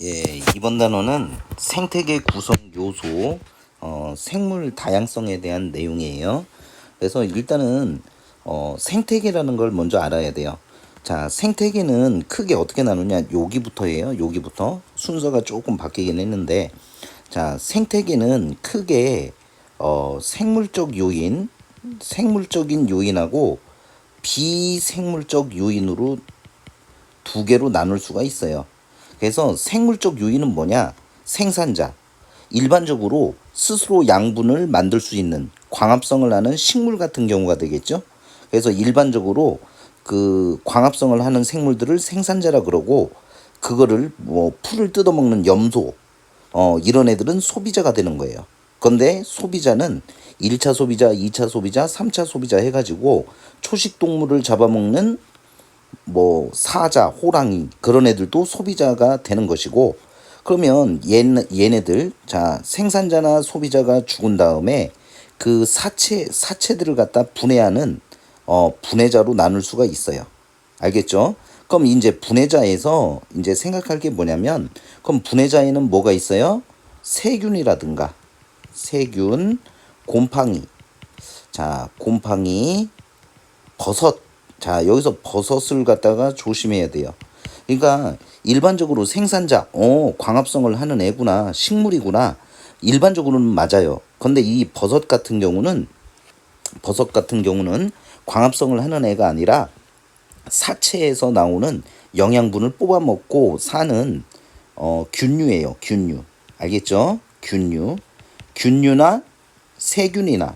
예, 이번 단어는 생태계 구성 요소, 생물 다양성에 대한 내용이에요. 그래서 일단은 생태계라는 걸 먼저 알아야 돼요. 자, 생태계는 크게 어떻게 나누냐? 여기부터예요. 여기부터 순서가 조금 바뀌긴 했는데, 자, 생태계는 크게 생물적 요인, 생물적인 요인하고 비생물적 요인으로 두 개로 나눌 수가 있어요. 그래서 생물적 요인은 뭐냐? 생산자. 일반적으로 스스로 양분을 만들 수 있는 광합성을 하는 식물 같은 경우가 되겠죠. 그래서 일반적으로 그 광합성을 하는 생물들을 생산자라 그러고, 그거를 뭐 풀을 뜯어먹는 염소, 이런 애들은 소비자가 되는 거예요. 그런데 소비자는 1차 소비자, 2차 소비자, 3차 소비자 해가지고 초식 동물을 잡아먹는 뭐 사자, 호랑이 그런 애들도 소비자가 되는 것이고, 그러면 얘네들, 자, 생산자나 소비자가 죽은 다음에 그 사체들을 갖다 분해하는 분해자로 나눌 수가 있어요. 알겠죠? 그럼 이제 분해자에서 이제 생각할 게 뭐냐면, 그럼 분해자에는 뭐가 있어요? 세균이라든가 세균, 곰팡이. 자, 곰팡이, 버섯. 자, 여기서 버섯을 갖다가 조심해야 돼요. 그러니까 일반적으로 생산자, 광합성을 하는 애구나, 식물이구나. 일반적으로는 맞아요. 근데 이 버섯 같은 경우는 광합성을 하는 애가 아니라 사체에서 나오는 영양분을 뽑아 먹고 사는 균류예요. 균류. 알겠죠? 균류. 균류나 세균이나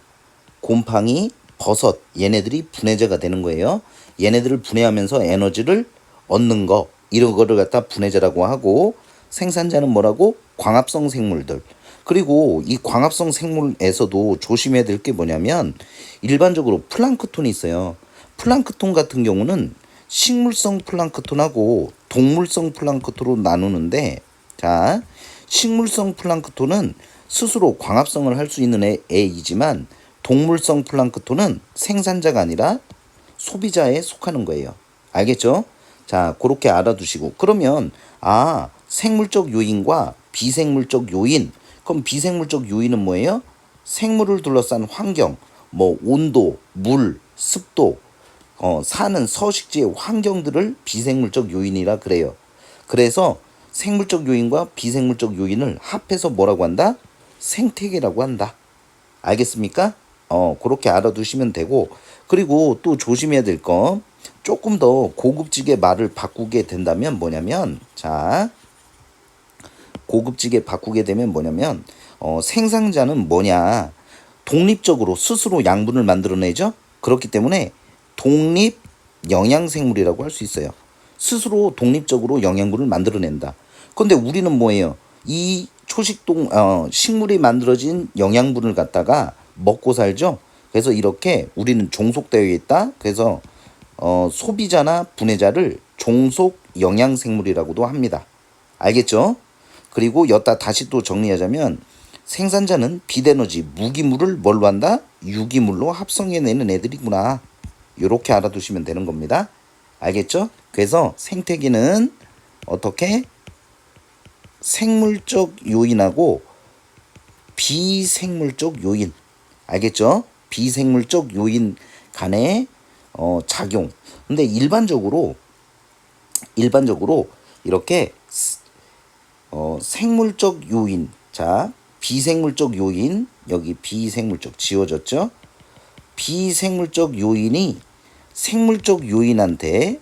곰팡이, 버섯, 얘네들이 분해자가 되는 거예요. 얘네들을 분해하면서 에너지를 얻는 거, 이런 거를 갖다 분해자라고 하고, 생산자는 뭐라고? 광합성 생물들. 그리고 이 광합성 생물에서도 조심해야 될 게 뭐냐면, 일반적으로 플랑크톤이 있어요. 플랑크톤 같은 경우는 식물성 플랑크톤하고 동물성 플랑크톤으로 나누는데, 자, 식물성 플랑크톤은 스스로 광합성을 할 수 있는 애이지만, 동물성 플랑크톤은 생산자가 아니라 소비자에 속하는 거예요. 알겠죠? 자, 그렇게 알아두시고, 그러면 생물적 요인과 비생물적 요인. 그럼 비생물적 요인은 뭐예요? 생물을 둘러싼 환경, 뭐 온도, 물, 습도, 사는 서식지의 환경들을 비생물적 요인이라 그래요. 그래서 생물적 요인과 비생물적 요인을 합해서 뭐라고 한다? 생태계라고 한다. 알겠습니까? 그렇게 알아두시면 되고, 그리고 또 조심해야 될 거, 조금 더 고급지게 말을 바꾸게 된다면 뭐냐면, 자, 고급지게 바꾸게 되면 뭐냐면, 생산자는 뭐냐? 독립적으로 스스로 양분을 만들어내죠? 그렇기 때문에 독립 영양생물이라고 할 수 있어요. 스스로 독립적으로 영양분을 만들어낸다. 그런데 우리는 뭐예요? 이 식물이 만들어진 영양분을 갖다가 먹고 살죠. 그래서 이렇게 우리는 종속되어 있다. 그래서 소비자나 분해자를 종속 영양생물이라고도 합니다. 알겠죠? 그리고 여기다 다시 또 정리하자면, 생산자는 빛에너지, 무기물을 뭘로 한다? 유기물로 합성해내는 애들이구나. 이렇게 알아두시면 되는 겁니다. 알겠죠? 그래서 생태계는 어떻게? 생물적 요인하고 비생물적 요인. 알겠죠? 비생물적 요인 간의 작용. 근데 일반적으로 이렇게 생물적 요인. 자, 비생물적 요인. 여기 비생물적 지워졌죠? 비생물적 요인이 생물적 요인한테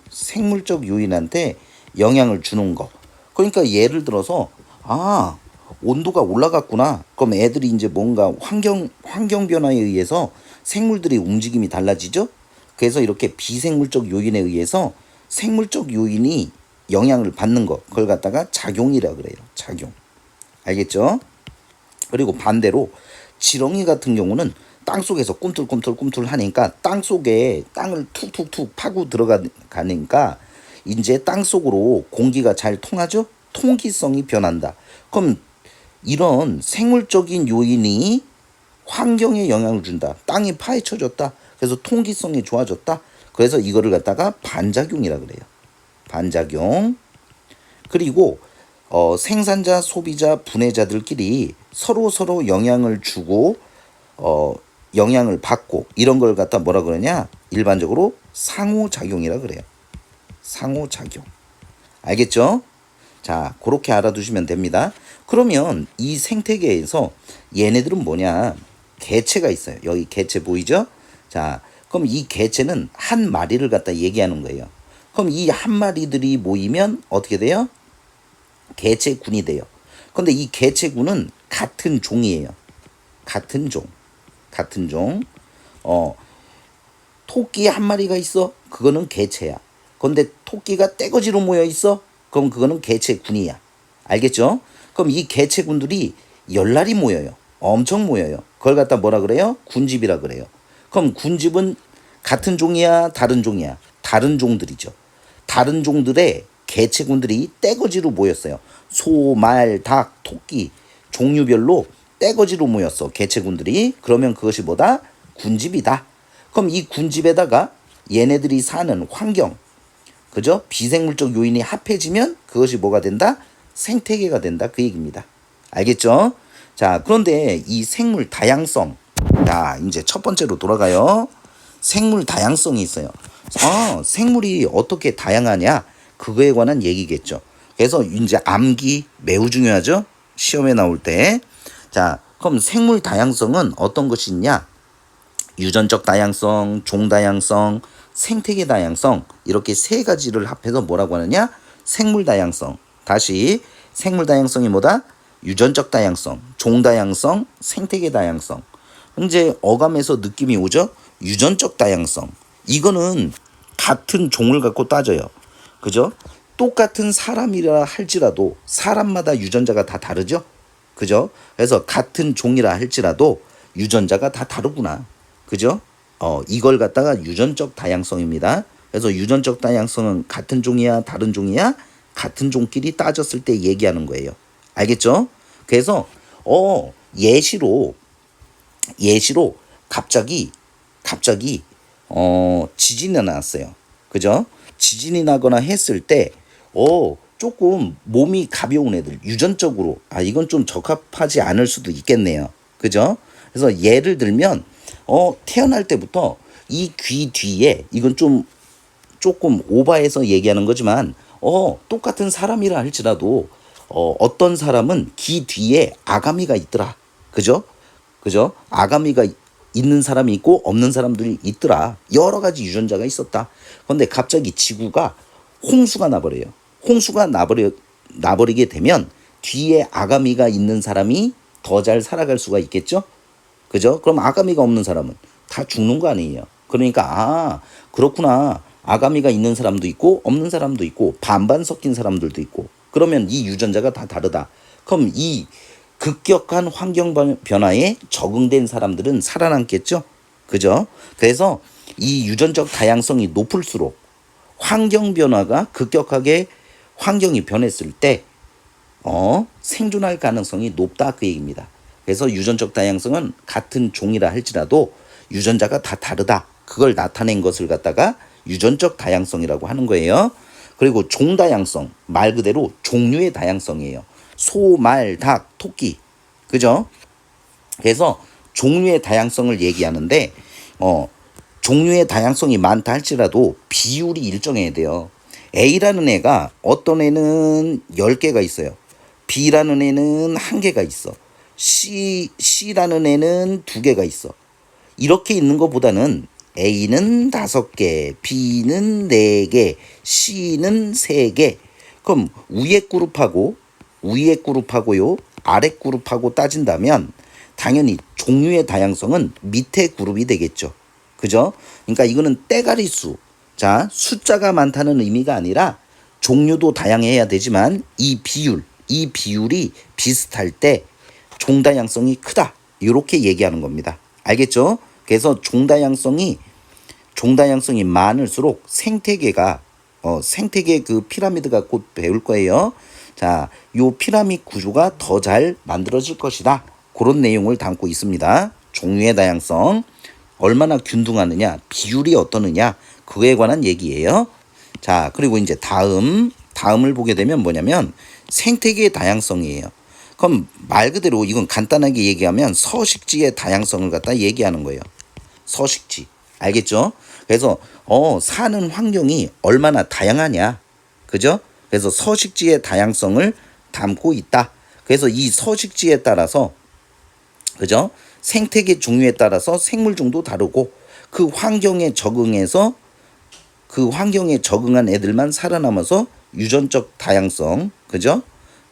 영향을 주는 거. 그러니까 예를 들어서 온도가 올라갔구나. 그럼 애들이 이제 뭔가 환경 변화에 의해서 생물들의 움직임이 달라지죠. 그래서 이렇게 비생물적 요인에 의해서 생물적 요인이 영향을 받는 거, 그걸 갖다가 작용이라 그래요. 작용. 알겠죠? 그리고 반대로 지렁이 같은 경우는 땅속에서 꿈틀꿈틀 하니까, 땅속에 땅을 툭툭툭 파고 들어가니까 이제 땅속으로 공기가 잘 통하죠? 통기성이 변한다. 그럼 이런 생물적인 요인이 환경에 영향을 준다. 땅이 파헤쳐졌다. 그래서 통기성이 좋아졌다. 그래서 이거를 갖다가 반작용이라 그래요. 반작용. 그리고 생산자, 소비자, 분해자들끼리 서로 영향을 주고 영향을 받고 이런 걸 갖다 뭐라 그러냐? 일반적으로 상호작용이라 그래요. 상호작용. 알겠죠? 자, 그렇게 알아두시면 됩니다. 그러면 이 생태계에서 얘네들은 뭐냐? 개체가 있어요. 여기 개체 보이죠? 자, 그럼 이 개체는 한 마리를 갖다 얘기하는 거예요. 그럼 이 한 마리들이 모이면 어떻게 돼요? 개체군이 돼요. 근데 이 개체군은 같은 종이에요. 같은 종. 같은 종. 토끼 한 마리가 있어. 그거는 개체야. 근데 토끼가 떼거지로 모여 있어. 그럼 그거는 개체군이야. 알겠죠? 그럼 이 개체군들이 열날이 모여요. 엄청 모여요. 그걸 갖다 뭐라 그래요? 군집이라 그래요. 그럼 군집은 같은 종이야, 다른 종이야? 다른 종들이죠. 다른 종들의 개체군들이 떼거지로 모였어요. 소, 말, 닭, 토끼 종류별로 떼거지로 모였어. 개체군들이. 그러면 그것이 뭐다? 군집이다. 그럼 이 군집에다가 얘네들이 사는 환경, 그죠? 비생물적 요인이 합해지면 그것이 뭐가 된다? 생태계가 된다. 그 얘기입니다. 알겠죠? 자, 그런데 이 생물 다양성. 자, 이제 첫 번째로 돌아가요. 생물 다양성이 있어요. 생물이 어떻게 다양하냐? 그거에 관한 얘기겠죠. 그래서 이제 암기 매우 중요하죠? 시험에 나올 때. 자, 그럼 생물 다양성은 어떤 것이 있냐? 유전적 다양성, 종 다양성, 생태계 다양성 이렇게 세 가지를 합해서 뭐라고 하느냐? 생물 다양성. 다시 생물 다양성이 뭐다? 유전적 다양성, 종 다양성, 생태계 다양성. 이제 어감에서 느낌이 오죠? 유전적 다양성. 이거는 같은 종을 갖고 따져요. 그죠? 똑같은 사람이라 할지라도 사람마다 유전자가 다 다르죠? 그죠? 그래서 같은 종이라 할지라도 유전자가 다 다르구나. 그죠? 이걸 갖다가 유전적 다양성입니다. 그래서 유전적 다양성은 같은 종이야, 다른 종이야? 같은 종끼리 따졌을 때 얘기하는 거예요. 알겠죠? 그래서 예시로 갑자기 지진이 났어요. 그죠? 지진이 나거나 했을 때 조금 몸이 가벼운 애들 유전적으로 이건 좀 적합하지 않을 수도 있겠네요. 그죠? 그래서 예를 들면 태어날 때부터 이 귀 뒤에 이건 조금 오버해서 얘기하는 거지만 똑같은 사람이라 할지라도 어떤 사람은 귀 뒤에 아가미가 있더라. 그죠? 아가미가 있는 사람이 있고 없는 사람들이 있더라. 여러 가지 유전자가 있었다. 그런데 갑자기 지구가 홍수가 나버려요. 홍수가 나버리게 되면 뒤에 아가미가 있는 사람이 더 잘 살아갈 수가 있겠죠? 그죠? 그럼 아가미가 없는 사람은 다 죽는 거 아니에요. 그러니까 그렇구나. 아가미가 있는 사람도 있고 없는 사람도 있고 반반 섞인 사람들도 있고 그러면 이 유전자가 다 다르다. 그럼 이 급격한 환경 변화에 적응된 사람들은 살아남겠죠? 그죠? 그래서 이 유전적 다양성이 높을수록 환경 변화가 급격하게 환경이 변했을 때 생존할 가능성이 높다 그 얘기입니다. 그래서 유전적 다양성은 같은 종이라 할지라도 유전자가 다 다르다. 그걸 나타낸 것을 갖다가 유전적 다양성이라고 하는 거예요. 그리고 종 다양성, 말 그대로 종류의 다양성이에요. 소, 말, 닭, 토끼. 그죠? 그래서 종류의 다양성을 얘기하는데 종류의 다양성이 많다 할지라도 비율이 일정해야 돼요. A라는 애가 어떤 애는 10개가 있어요. B라는 애는 1개가 있어. C라는 애는 2개가 있어. 이렇게 있는 것보다는 A는 5개, B는 4개, C는 3개. 그럼 위에 그룹하고요, 아래 그룹하고 따진다면 당연히 종류의 다양성은 밑에 그룹이 되겠죠. 그죠? 그러니까 이거는 떼가리수. 자, 숫자가 많다는 의미가 아니라 종류도 다양해야 되지만 이 비율이 비슷할 때 종다양성이 크다. 이렇게 얘기하는 겁니다. 알겠죠? 그래서 종다양성이 많을수록 생태계 그 피라미드가 곧 배울 거예요. 자, 요 피라미드 구조가 더 잘 만들어질 것이다. 그런 내용을 담고 있습니다. 종류의 다양성, 얼마나 균등하느냐, 비율이 어떠느냐, 그에 관한 얘기예요. 자, 그리고 이제 다음을 보게 되면 뭐냐면 생태계의 다양성이에요. 그럼 말 그대로 이건 간단하게 얘기하면 서식지의 다양성을 갖다 얘기하는 거예요. 서식지. 알겠죠? 그래서 사는 환경이 얼마나 다양하냐. 그죠? 그래서 서식지의 다양성을 담고 있다. 그래서 이 서식지에 따라서 그죠? 생태계 종류에 따라서 생물종도 다르고 그 환경에 적응해서 그 환경에 적응한 애들만 살아남아서 유전적 다양성, 그죠?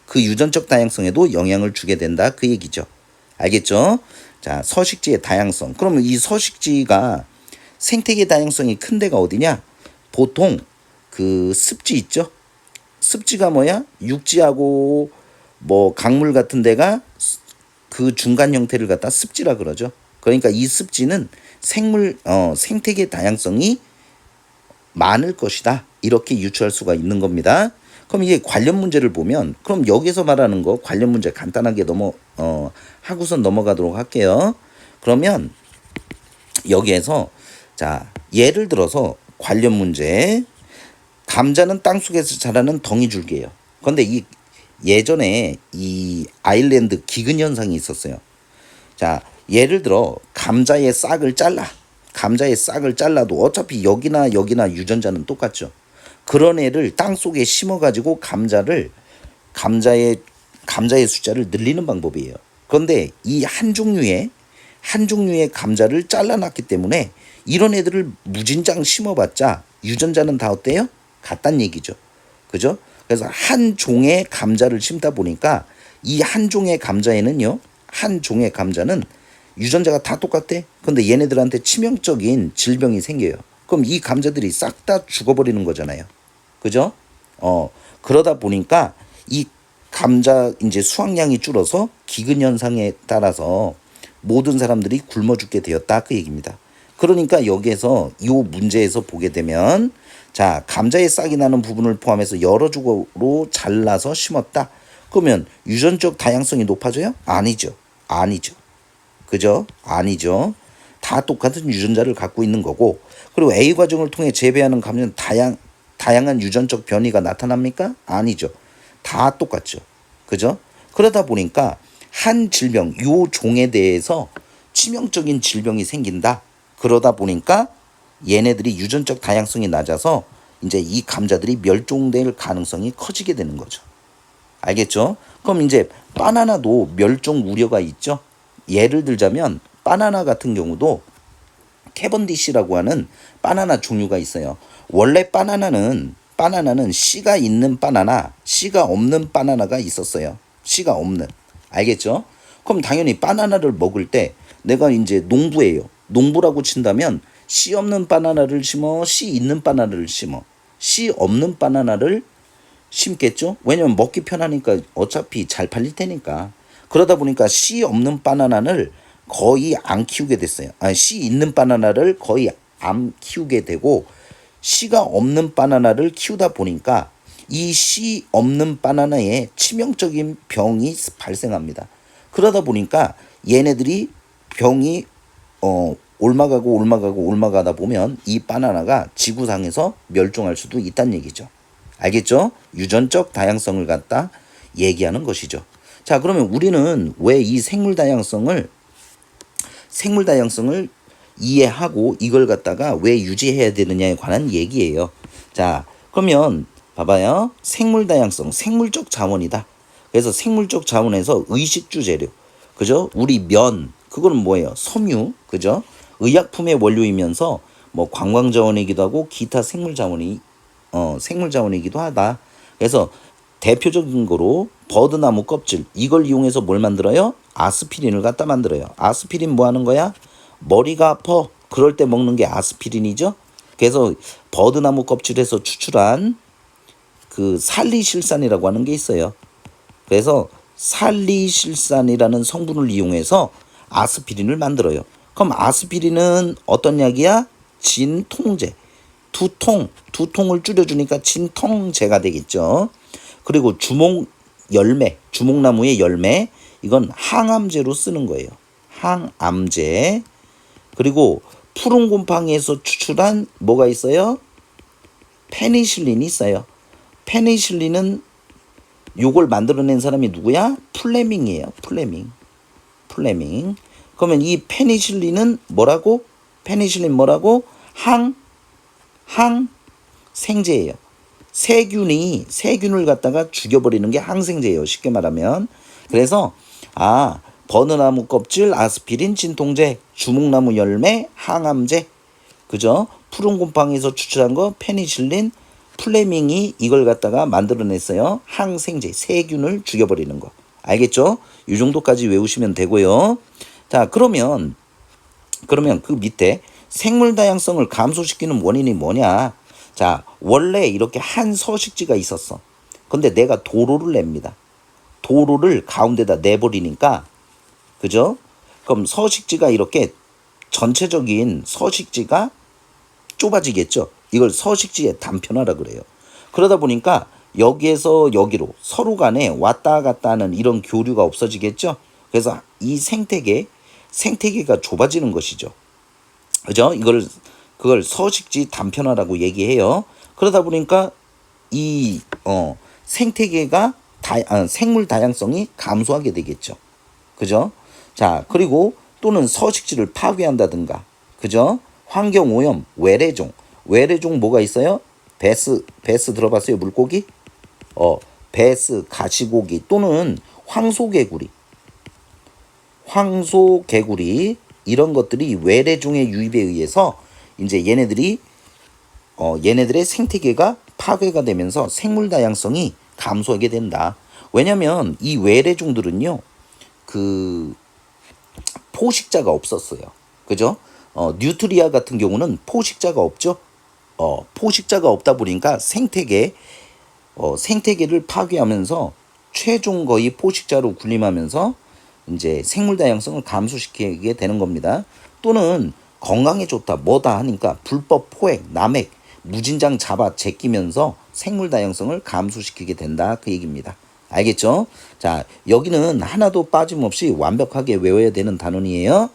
그 유전적 다양성에도 영향을 주게 된다 그 얘기죠. 알겠죠? 자, 서식지의 다양성. 그러면 이 서식지가 생태계 다양성이 큰 데가 어디냐? 보통 그 습지 있죠? 습지가 뭐야? 육지하고 뭐 강물 같은 데가 그 중간 형태를 갖다 습지라 그러죠. 그러니까 이 습지는 생태계 다양성이 많을 것이다. 이렇게 유추할 수가 있는 겁니다. 그럼 이게 관련 문제를 보면 그럼 여기서 말하는 거 관련 문제 간단하게 하고선 넘어가도록 할게요. 그러면 여기에서 자, 예를 들어서 관련 문제 감자는 땅속에서 자라는 덩이줄기예요. 그런데 예전에 이 아일랜드 기근 현상이 있었어요. 자, 예를 들어 감자의 싹을 잘라도 어차피 여기나 유전자는 똑같죠. 그런 애를 땅 속에 심어가지고 감자의 숫자를 늘리는 방법이에요. 그런데 이 한 종류의 감자를 잘라놨기 때문에 이런 애들을 무진장 심어봤자 유전자는 다 어때요? 같단 얘기죠. 그죠? 그래서 한 종의 감자를 심다 보니까 이 한 종의 감자에는요, 한 종의 감자는 유전자가 다 똑같대. 근데 얘네들한테 치명적인 질병이 생겨요. 그럼 이 감자들이 싹 다 죽어버리는 거잖아요. 그죠? 그러다 보니까 이 감자 이제 수확량이 줄어서 기근 현상에 따라서 모든 사람들이 굶어 죽게 되었다 그 얘기입니다. 그러니까 여기에서 이 문제에서 보게 되면 자, 감자에 싹이 나는 부분을 포함해서 여러 조각으로 잘라서 심었다. 그러면 유전적 다양성이 높아져요? 아니죠. 그죠? 아니죠. 다 똑같은 유전자를 갖고 있는 거고 그리고 A 과정을 통해 재배하는 감자는 다양한 유전적 변이가 나타납니까? 아니죠. 다 똑같죠. 그죠? 그러다 보니까 한 질병, 요 종에 대해서 치명적인 질병이 생긴다. 그러다 보니까 얘네들이 유전적 다양성이 낮아서 이제 이 감자들이 멸종될 가능성이 커지게 되는 거죠. 알겠죠? 그럼 이제 바나나도 멸종 우려가 있죠. 예를 들자면 바나나 같은 경우도 캐번디시라고 하는 바나나 종류가 있어요. 원래 바나나는 씨가 있는 바나나, 씨가 없는 바나나가 있었어요. 씨가 없는. 알겠죠? 그럼 당연히 바나나를 먹을 때 내가 이제 농부예요. 농부라고 친다면 씨 없는 바나나를 심어, 씨 있는 바나나를 심어. 씨 없는 바나나를 심겠죠? 왜냐면 먹기 편하니까 어차피 잘 팔릴 테니까. 그러다 보니까 씨 없는 바나나를 거의 안 키우게 됐어요. 씨 있는 바나나를 거의 안 키우게 되고 씨가 없는 바나나를 키우다 보니까 이 씨 없는 바나나에 치명적인 병이 발생합니다. 그러다 보니까 얘네들이 병이 올라가다 보면 이 바나나가 지구상에서 멸종할 수도 있다는 얘기죠. 알겠죠? 유전적 다양성을 갖다 얘기하는 것이죠. 자, 그러면 우리는 왜 이 생물 다양성을 이해하고 이걸 갖다가 왜 유지해야 되느냐에 관한 얘기예요. 자, 그러면 봐봐요. 생물 다양성, 생물적 자원이다. 그래서 생물적 자원에서 의식주 재료, 그죠? 우리 면, 그거는 뭐예요? 섬유, 그죠? 의약품의 원료이면서 뭐 관광 자원이기도 하고 기타 생물 자원이기도 하다. 그래서 대표적인 거로 버드나무 껍질 이걸 이용해서 뭘 만들어요? 아스피린을 갖다 만들어요. 아스피린 뭐 하는 거야? 머리가 아파. 그럴 때 먹는 게 아스피린이죠. 그래서 버드나무 껍질에서 추출한 그 살리실산이라고 하는 게 있어요. 그래서 살리실산이라는 성분을 이용해서 아스피린을 만들어요. 그럼 아스피린은 어떤 약이야? 진통제. 두통을 줄여주니까 진통제가 되겠죠. 그리고 주목나무의 열매, 이건 항암제로 쓰는 거예요. 항암제. 그리고 푸른 곰팡이에서 추출한 뭐가 있어요? 페니실린이 있어요. 페니실린은 요걸 만들어낸 사람이 누구야? 플레밍이에요. 플레밍. 그러면 이 페니실린은 뭐라고? 페니실린 뭐라고? 항생제예요. 세균을 갖다가 죽여버리는 게 항생제예요. 쉽게 말하면. 그래서 버느나무 껍질, 아스피린, 진통제, 주목나무 열매, 항암제, 그죠? 푸른 곰팡이에서 추출한 거 페니실린, 플레밍이 이걸 갖다가 만들어냈어요. 항생제, 세균을 죽여버리는 거. 알겠죠? 이 정도까지 외우시면 되고요. 자, 그러면 그 밑에 생물 다양성을 감소시키는 원인이 뭐냐? 자, 원래 이렇게 한 서식지가 있었어. 근데 내가 도로를 냅니다. 도로를 가운데다 내버리니까, 그죠? 그럼 서식지가 이렇게 전체적인 서식지가 좁아지겠죠. 이걸 서식지의 단편화라 그래요. 그러다 보니까 여기에서 여기로 서로 간에 왔다 갔다 하는 이런 교류가 없어지겠죠. 그래서 이 생태계가 좁아지는 것이죠. 그죠? 그걸 서식지 단편화라고 얘기해요. 그러다 보니까 이 생태계가 생물 다양성이 감소하게 되겠죠. 그죠? 자, 그리고 또는 서식지를 파괴한다든가, 그죠? 환경오염, 외래종 뭐가 있어요? 베스 들어봤어요? 물고기? 베스, 가시고기 또는 황소개구리 이런 것들이 외래종의 유입에 의해서 이제 얘네들의 생태계가 파괴가 되면서 생물 다양성이 감소하게 된다. 왜냐면 이 외래종들은요, 그 포식자가 없었어요. 그죠? 뉴트리아 같은 경우는 포식자가 없죠. 포식자가 없다 보니까 생태계를 파괴하면서 최종 거의 포식자로 군림하면서 이제 생물 다양성을 감소시키게 되는 겁니다. 또는 건강에 좋다 뭐다 하니까 불법 포획, 남획, 무진장 잡아 제끼면서 생물 다양성을 감소시키게 된다 그 얘기입니다. 알겠죠? 자, 여기는 하나도 빠짐없이 완벽하게 외워야 되는 단원이에요.